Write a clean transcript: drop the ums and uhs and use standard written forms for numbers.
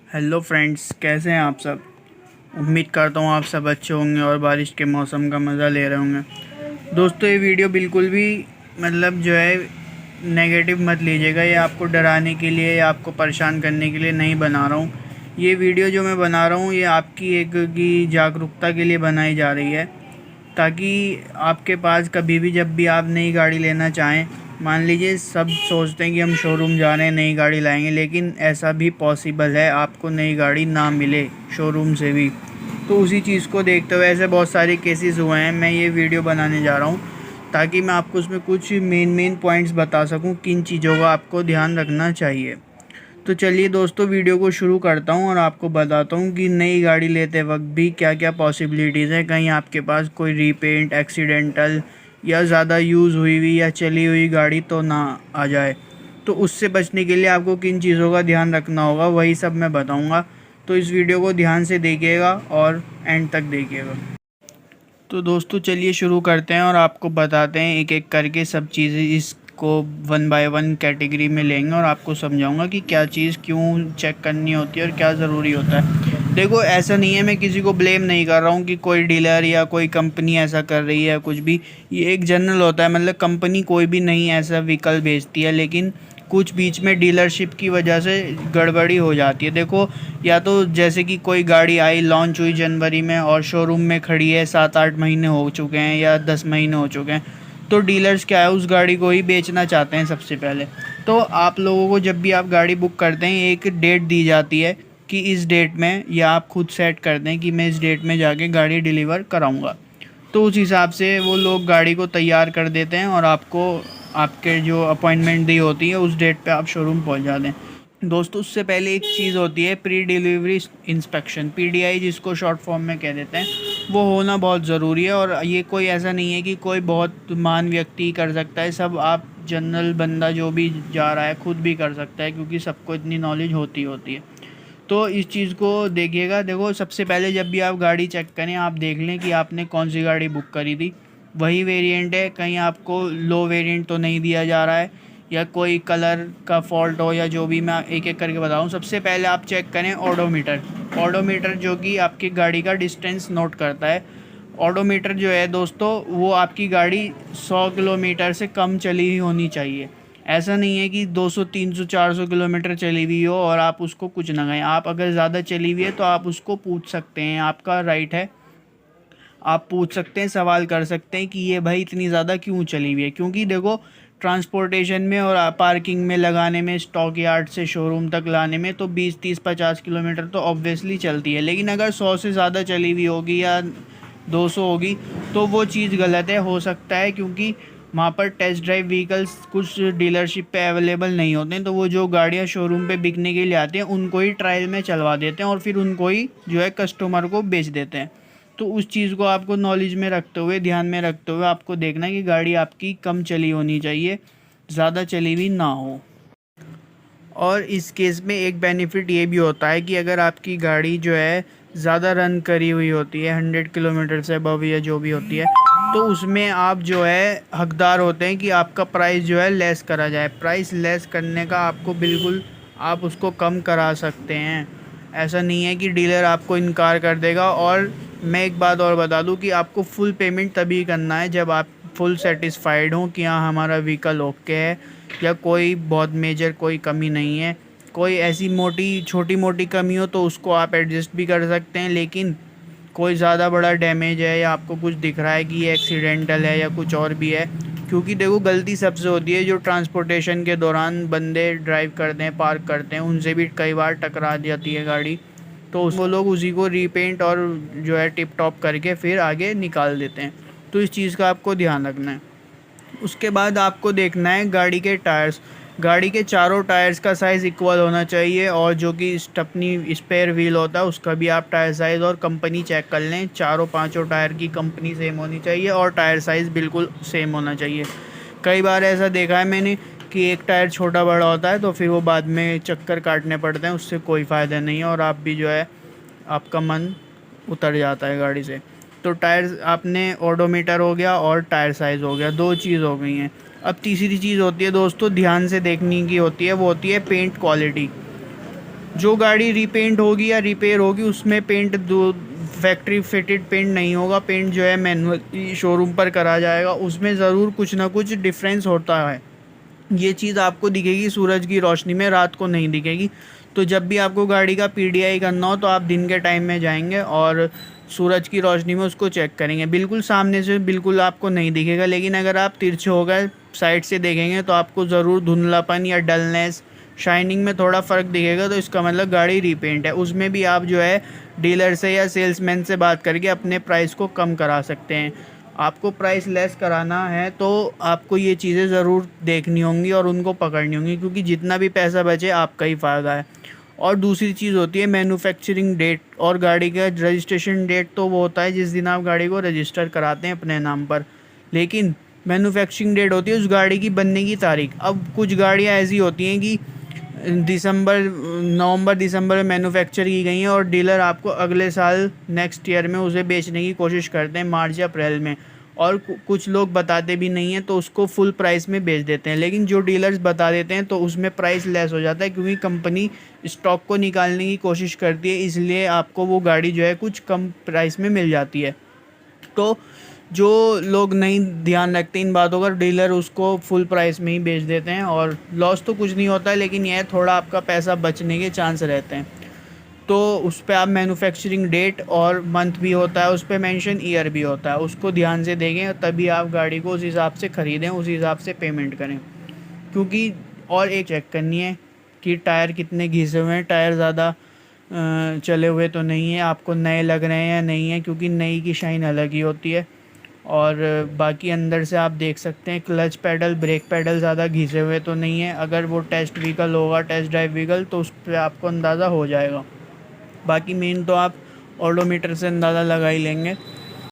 Hello friends, कैसे हैं आप सब। उम्मीद करता हूँ आप सब अच्छे होंगे और बारिश के मौसम का मज़ा ले रहे होंगे। दोस्तों, ये वीडियो बिल्कुल भी मतलब जो है नेगेटिव मत लीजिएगा। ये आपको डराने के लिए या आपको परेशान करने के लिए नहीं बना रहा हूँ। ये वीडियो जो मैं बना रहा हूँ ये आपकी एक की जागरूकता के लिए बनाई जा रही है, ताकि आपके पास कभी भी जब भी आप नई गाड़ी लेना चाहें, मान लीजिए सब सोचते हैं कि हम शोरूम जा रहे हैं नई गाड़ी लाएंगे, लेकिन ऐसा भी पॉसिबल है आपको नई गाड़ी ना मिले शोरूम से भी। तो उसी चीज़ को देखते हुए ऐसे बहुत सारे केसेस हुए हैं। मैं ये वीडियो बनाने जा रहा हूँ ताकि मैं आपको उसमें कुछ मेन पॉइंट्स बता सकूँ, किन चीज़ों का आपको ध्यान रखना चाहिए। तो चलिए दोस्तों, वीडियो को शुरू करता हूँ और आपको बताता हूँ कि नई गाड़ी लेते वक्त भी क्या क्या पॉसिबिलिटीज़ हैं। कहीं आपके पास कोई रीपेंट, एक्सीडेंटल या ज़्यादा यूज़ हुई हुई या चली हुई गाड़ी तो ना आ जाए। तो उससे बचने के लिए आपको किन चीज़ों का ध्यान रखना होगा, वही सब मैं बताऊँगा। तो इस वीडियो को ध्यान से देखिएगा और एंड तक देखिएगा। तो दोस्तों चलिए शुरू करते हैं और आपको बताते हैं एक एक करके सब चीज़ें। इसको वन बाय वन कैटेगरी में लेंगे और आपको समझाऊंगा कि क्या चीज़ क्यों चेक करनी होती है और क्या ज़रूरी होता है। देखो, ऐसा नहीं है, मैं किसी को ब्लेम नहीं कर रहा हूँ कि कोई डीलर या कोई कंपनी ऐसा कर रही है कुछ भी। ये एक जनरल होता है, मतलब कंपनी कोई भी नहीं ऐसा व्हीकल बेचती है, लेकिन कुछ बीच में डीलरशिप की वजह से गड़बड़ी हो जाती है। देखो, या तो जैसे कि कोई गाड़ी आई, लॉन्च हुई जनवरी में और शोरूम में खड़ी है, 7-8 महीने हो चुके हैं या 10 महीने हो चुके हैं, तो डीलर्स क्या है, उस गाड़ी को ही बेचना चाहते हैं सबसे पहले। तो आप लोगों को जब भी आप गाड़ी बुक करते हैं एक डेट दी जाती है कि इस डेट में, या आप खुद सेट कर दें कि मैं इस डेट में जाके गाड़ी डिलीवर कराऊंगा। तो उस हिसाब से वो लोग गाड़ी को तैयार कर देते हैं और आपको आपके जो अपॉइंटमेंट दी होती है उस डेट पे आप शोरूम पहुंच जाते हैं। दोस्तों, उससे पहले एक चीज़ होती है प्री डिलीवरी इंस्पेक्शन, पीडीआई जिसको शॉर्ट फॉर्म में कह देते हैं। वो होना बहुत ज़रूरी है और ये कोई ऐसा नहीं है कि कोई बहुत महान व्यक्ति कर सकता है। सब आप जनरल बंदा जो भी जा रहा है खुद भी कर सकता है, क्योंकि सबको इतनी नॉलेज होती है। तो इस चीज़ को देखिएगा। देखो, सबसे पहले जब भी आप गाड़ी चेक करें, आप देख लें कि आपने कौन सी गाड़ी बुक करी थी, वही वेरिएंट है, कहीं आपको लो वेरिएंट तो नहीं दिया जा रहा है या कोई कलर का फॉल्ट हो या जो भी। मैं एक एक करके बताऊँ। सबसे पहले आप चेक करें ओडोमीटर। ओडोमीटर जो कि आपकी गाड़ी का डिस्टेंस नोट करता है। ओडोमीटर जो है दोस्तों, वो आपकी गाड़ी 100 किलोमीटर से कम चली हुई होनी चाहिए। ऐसा नहीं है कि 200 300 400 किलोमीटर चली हुई हो और आप उसको कुछ ना कहें। आप अगर ज़्यादा चली हुई है तो आप उसको पूछ सकते हैं, आपका राइट है। आप पूछ सकते हैं, सवाल कर सकते हैं कि ये भाई इतनी ज़्यादा क्यों चली हुई है। क्योंकि देखो, ट्रांसपोर्टेशन में और पार्किंग में लगाने में, स्टॉक यार्ड से शोरूम तक लाने में तो 20 30 50 किलोमीटर तो ऑब्वियसली चलती है। लेकिन अगर 100 से ज़्यादा चली हुई होगी या 200 होगी तो वो चीज़ गलत है। हो सकता है क्योंकि वहाँ पर टेस्ट ड्राइव व्हीकल्स कुछ डीलरशिप पे अवेलेबल नहीं होते हैं, तो वो जो गाड़ियाँ शोरूम पे बिकने के लिए आती हैं उनको ही ट्रायल में चलवा देते हैं और फिर उनको ही जो है कस्टमर को बेच देते हैं। तो उस चीज़ को आपको नॉलेज में रखते हुए, ध्यान में रखते हुए आपको देखना है कि गाड़ी आपकी कम चली होनी चाहिए, ज़्यादा चली हुई ना हो। और इस केस में एक बेनिफिट ये भी होता है कि अगर आपकी गाड़ी जो है ज़्यादा रन करी हुई होती है, 100 किलोमीटर से अबव या जो भी होती है, तो उसमें आप जो है हकदार होते हैं कि आपका प्राइस जो है लेस करा जाए। प्राइस लेस करने का आपको बिल्कुल, आप उसको कम करा सकते हैं। ऐसा नहीं है कि डीलर आपको इनकार कर देगा। और मैं एक बात और बता दूं कि आपको फुल पेमेंट तभी करना है जब आप फुल सेटिस्फाइड हों कि हाँ हमारा व्हीकल ओके है या कोई बहुत मेजर कोई कमी नहीं है। कोई ऐसी मोटी छोटी मोटी कमी हो तो उसको आप एडजस्ट भी कर सकते हैं, लेकिन कोई ज़्यादा बड़ा डैमेज है या आपको कुछ दिख रहा है कि ये एक्सीडेंटल है या कुछ और भी है। क्योंकि देखो, गलती सबसे होती है जो ट्रांसपोर्टेशन के दौरान बंदे ड्राइव करते हैं, पार्क करते हैं, उनसे भी कई बार टकरा जाती है गाड़ी। तो वो लोग उसी को रीपेंट और जो है टिप टॉप करके फिर आगे निकाल देते हैं। तो इस चीज़ का आपको ध्यान रखना है। उसके बाद आपको देखना है गाड़ी के टायर्स। गाड़ी के चारों टायर्स का साइज़ इक्वल होना चाहिए और जो कि स्टेपनी स्पेयर व्हील होता है उसका भी आप टायर साइज़ और कंपनी चेक कर लें। चारों पांचों टायर की कंपनी सेम होनी चाहिए और टायर साइज़ बिल्कुल सेम होना चाहिए। कई बार ऐसा देखा है मैंने कि एक टायर छोटा बड़ा होता है तो फिर वो बाद में चक्कर काटने पड़ते हैं, उससे कोई फ़ायदा नहीं है और आप भी जो है आपका मन उतर जाता है गाड़ी से। तो टायर आपने, ओडोमीटर हो गया और टायर साइज़ हो गया, दो चीज़ हो गई हैं। अब तीसरी चीज़ होती है दोस्तों, ध्यान से देखने की होती है, वो होती है पेंट क्वालिटी। जो गाड़ी रीपेंट होगी या रिपेयर होगी उसमें पेंट दो फैक्ट्री फिटेड पेंट नहीं होगा, पेंट जो है मैनुअल शोरूम पर करा जाएगा, उसमें ज़रूर कुछ ना कुछ डिफरेंस होता है। ये चीज़ आपको दिखेगी सूरज की रोशनी में, रात को नहीं दिखेगी। तो जब भी आपको गाड़ी का पीडीआई करना हो तो आप दिन के टाइम में जाएंगे और सूरज की रोशनी में उसको चेक करेंगे। बिल्कुल सामने से बिल्कुल आपको नहीं दिखेगा, लेकिन अगर आप तिरछे हो गए साइड से देखेंगे तो आपको ज़रूर धुंधलापन या डलनेस, शाइनिंग में थोड़ा फ़र्क दिखेगा। तो इसका मतलब गाड़ी रीपेंट है। उसमें भी आप जो है डीलर से या सेल्समैन से बात करके अपने प्राइस को कम करा सकते हैं। आपको प्राइस लेस कराना है तो आपको ये चीज़ें ज़रूर देखनी होंगी और उनको पकड़नी होंगी, क्योंकि जितना भी पैसा बचे आपका ही फ़ायदा है। और दूसरी चीज़ होती है मैन्युफैक्चरिंग डेट और गाड़ी का रजिस्ट्रेशन डेट। तो वो होता है जिस दिन आप गाड़ी को रजिस्टर कराते हैं अपने नाम पर, लेकिन मैन्युफैक्चरिंग डेट होती है उस गाड़ी की बनने की तारीख। अब कुछ गाड़ियाँ ऐसी होती हैं कि नवंबर दिसंबर में मैन्युफैक्चर की गई हैं और डीलर आपको अगले साल नेक्स्ट ईयर में उसे बेचने की कोशिश करते हैं मार्च या अप्रैल में। और कुछ लोग बताते भी नहीं हैं तो उसको फुल प्राइस में बेच देते हैं, लेकिन जो डीलर्स बता देते हैं तो उसमें प्राइस लेस हो जाता है, क्योंकि कंपनी स्टॉक को निकालने की कोशिश करती है, इसलिए आपको वो गाड़ी जो है कुछ कम प्राइस में मिल जाती है। तो जो लोग नहीं ध्यान रखते इन बातों का, डीलर उसको फुल प्राइस में ही बेच देते हैं और लॉस तो कुछ नहीं होता है, लेकिन यह थोड़ा आपका पैसा बचने के चांस रहते हैं। तो उस पर आप मैन्युफैक्चरिंग डेट और मंथ भी होता है, उस पर मेंशन ईयर भी होता है, उसको ध्यान से देखें तभी आप गाड़ी को उस हिसाब से ख़रीदें, उस हिसाब से पेमेंट करें। क्योंकि और एक चेक करनी है कि टायर कितने घिसे हुए हैं, टायर ज़्यादा चले हुए तो नहीं है, आपको नए लग रहे हैं या नहीं है, क्योंकि नई की शाइन अलग ही होती है। और बाकी अंदर से आप देख सकते हैं क्लच पैडल, ब्रेक पैडल ज़्यादा घिसे हुए तो नहीं है। अगर वो टेस्ट व्हीकल होगा, टेस्ट ड्राइव व्हीकल, तो उस पर आपको अंदाज़ा हो जाएगा। बाकी मेन तो आप ऑडोमीटर से अंदाज़ा लगा ही लेंगे।